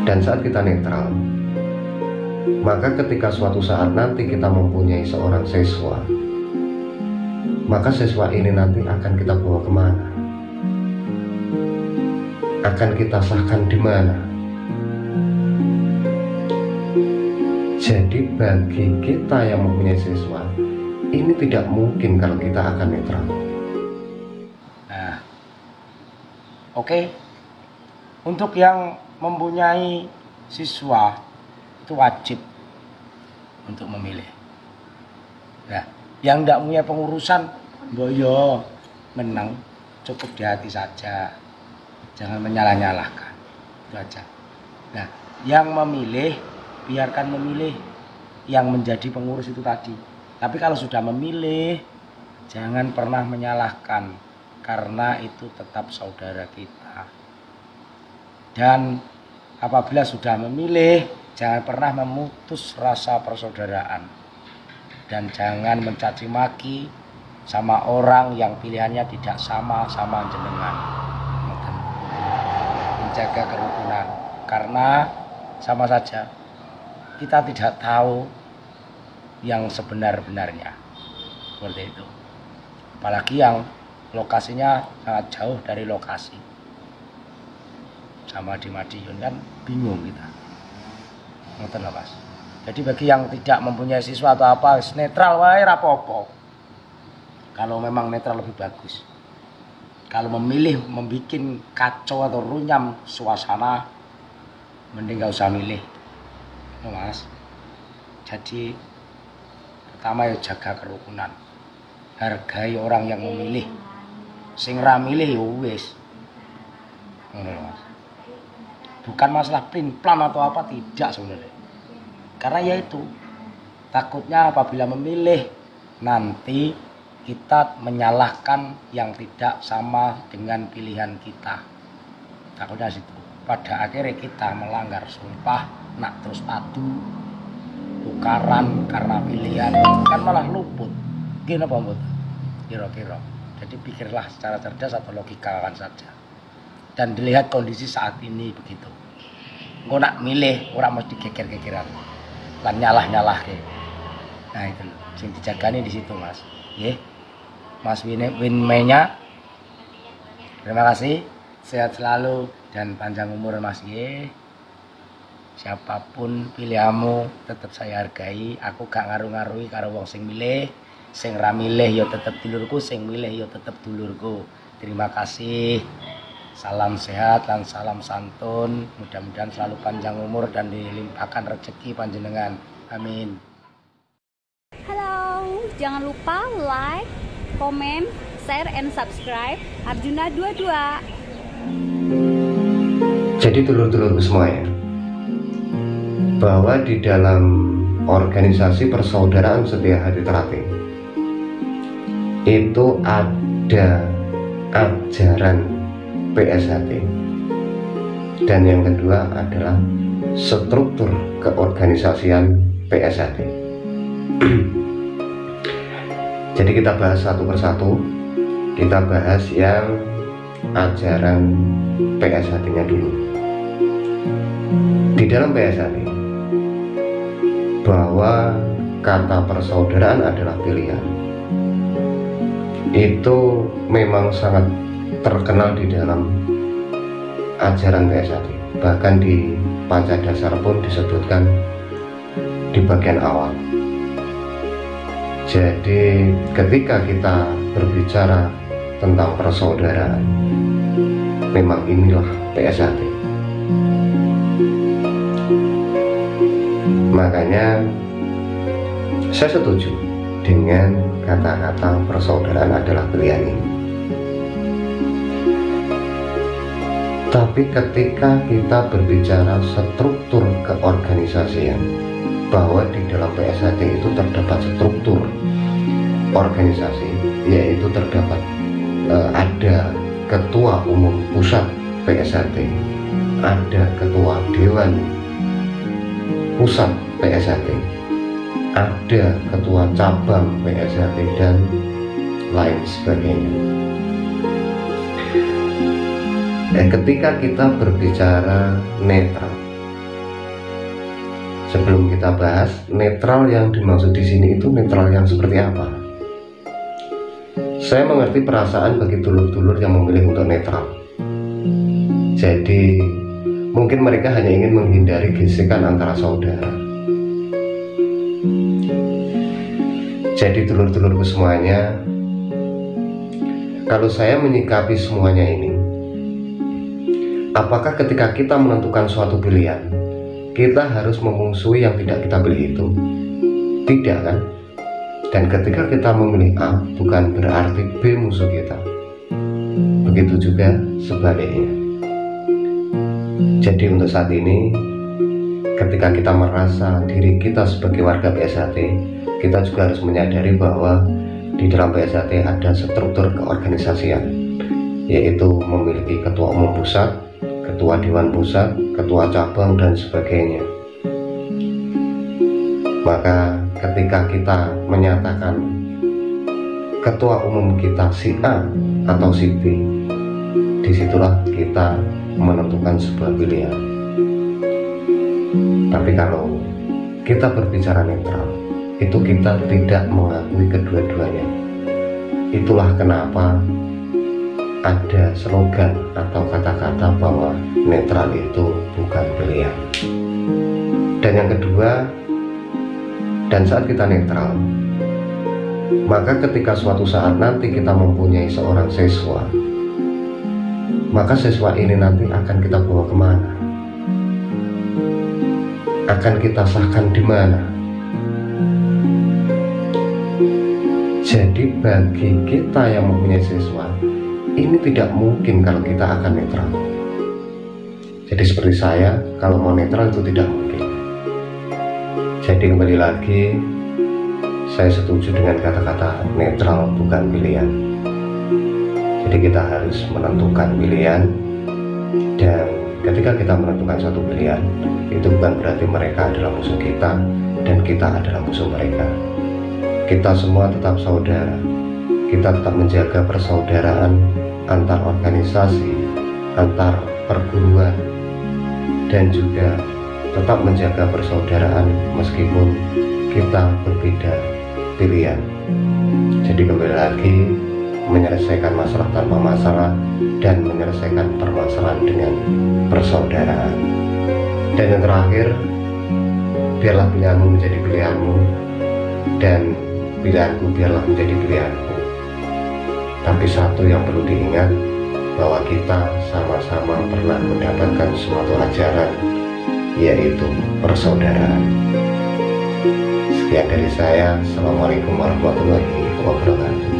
Dan saat kita netral, maka ketika suatu saat nanti kita mempunyai seorang siswa, maka siswa ini nanti akan kita bawa kemana? Akan kita sahkan di mana? Jadi bagi kita yang mempunyai siswa, ini tidak mungkin kalau kita akan netral. Nah, oke. Untuk yang mempunyai siswa itu wajib untuk memilih. Nah, yang tidak punya pengurusan, boyo menang, cukup di hati saja, jangan menyalah-nyalahkan, itu aja. Nah, yang memilih biarkan memilih, yang menjadi pengurus itu tadi. Tapi kalau sudah memilih, jangan pernah menyalahkan, karena itu tetap saudara kita. Dan apabila sudah memilih, jangan pernah memutus rasa persaudaraan. Dan jangan mencaci maki sama orang yang pilihannya tidak sama jenengan. Menjaga kerukunan, karena sama saja kita tidak tahu yang sebenar-benarnya, seperti itu. Apalagi yang lokasinya sangat jauh dari lokasi, sama di Madiun kan bingung kita. Ngoten lho Mas. Jadi bagi yang tidak mempunyai siswa atau apa, netral wae rapopo. Kalau memang netral lebih bagus. Kalau memilih membuat kacau atau runyam suasana, mending gak usah milih. Mas. Jadi pertama ya jaga kerukunan. Hargai orang yang memilih. Sing ra milih ya wis. Ngono lho Mas. Bukan masalah plan atau apa, tidak sebenarnya. Karena ya itu, takutnya apabila memilih nanti kita menyalahkan yang tidak sama dengan pilihan kita. Takutnya situ. Pada akhirnya kita melanggar sumpah, nak terus padu, tukaran karena pilihan, kan malah luput. Gini apa mbak? Kira-kira. Jadi pikirlah secara cerdas atau logikakan saja. Dan dilihat kondisi saat ini begitu. Nggak nak milih, orang mesti geger-gegeran. Lan nyalah-nyalah ke. Nah itu, yang dijagani di situ Mas. Ye, Mas Winmenya. Terima kasih, sehat selalu dan panjang umur Mas Ye. Siapapun pilihanmu tetap saya hargai. Aku gak ngaruh-ngaruhi karo wong sing milih. Sing ra milih ya tetap dulurku, sing milih ya tetap dulurku. Terima kasih. Salam sehat dan salam santun. Mudah-mudahan selalu panjang umur dan dilimpahkan rezeki panjenengan. Amin. Halo, jangan lupa like, comment, share, and subscribe Arjuna 22. Jadi dulur-dulurku semuanya, bahwa di dalam organisasi persaudaraan Setia Hati Terapi itu ada ajaran PSHT, dan yang kedua adalah struktur keorganisasian PSHT. Jadi kita bahas satu persatu. Kita bahas yang ajaran PSHT-nya dulu. Di dalam PSHT, bahwa kata persaudaraan adalah pilihan, itu memang sangat terkenal di dalam ajaran PSHT. Bahkan di Pancadasar pun disebutkan di bagian awal. Jadi ketika kita berbicara tentang persaudaraan, memang inilah PSHT. Makanya saya setuju dengan kata-kata persaudaraan adalah pilihan ini. Tapi ketika kita berbicara struktur keorganisasian, bahwa di dalam PSHT itu terdapat struktur organisasi, yaitu terdapat ada ketua umum pusat PSHT, ada ketua dewan pusat PSHT, ada ketua cabang PSHT, dan lain sebagainya. Ketika kita berbicara netral, sebelum kita bahas netral yang dimaksud di sini itu netral yang seperti apa. Saya mengerti perasaan bagi dulur-dulur yang memilih untuk netral. Jadi mungkin mereka hanya ingin menghindari gesekan antara saudara. Jadi dulur-dulurku semuanya, kalau saya menyikapi semuanya ini, apakah ketika kita menentukan suatu pilihan, kita harus memusuhi yang tidak kita pilih itu? Tidak kan? Dan ketika kita memilih A, bukan berarti B musuh kita. Begitu juga sebaliknya. Jadi untuk saat ini, ketika kita merasa diri kita sebagai warga PSHT, kita juga harus menyadari bahwa di dalam PSHT ada struktur keorganisasian, yaitu memiliki ketua umum pusat, ketua dewan pusat, ketua cabang, dan sebagainya. Maka ketika kita menyatakan ketua umum kita si A atau si B, disitulah kita menentukan sebuah pilihan. Tapi kalau kita berbicara netral, itu kita tidak mengakui kedua-duanya. Itulah kenapa ada slogan atau kata-kata bahwa netral itu bukan pilihan. Dan yang kedua, dan saat kita netral, maka ketika suatu saat nanti kita mempunyai seorang siswa, maka siswa ini nanti akan kita bawa kemana? Akan kita sahkan di mana? Jadi bagi kita yang mempunyai siswa, ini tidak mungkin kalau kita akan netral. Jadi seperti saya, kalau mau netral itu tidak mungkin. Jadi kembali lagi, saya setuju dengan kata-kata netral bukan pilihan. Jadi kita harus menentukan pilihan, dan ketika kita menentukan satu pilihan, itu bukan berarti mereka adalah musuh kita dan kita adalah musuh mereka. Kita semua tetap saudara. Kita tetap menjaga persaudaraan antar organisasi, antar perguruan, dan juga tetap menjaga persaudaraan meskipun kita berbeda pilihan. Jadi kembali lagi, menyelesaikan masalah tanpa masalah dan menyelesaikan permasalahan dengan persaudaraan. Dan yang terakhir, biarlah pilihanmu menjadi pilihanmu dan pilihanku biarlah menjadi pilihanku. Tapi satu yang perlu diingat, bahwa kita sama-sama pernah mendapatkan suatu ajaran, yaitu persaudaraan. Sekian dari saya. Assalamualaikum warahmatullahi wabarakatuh.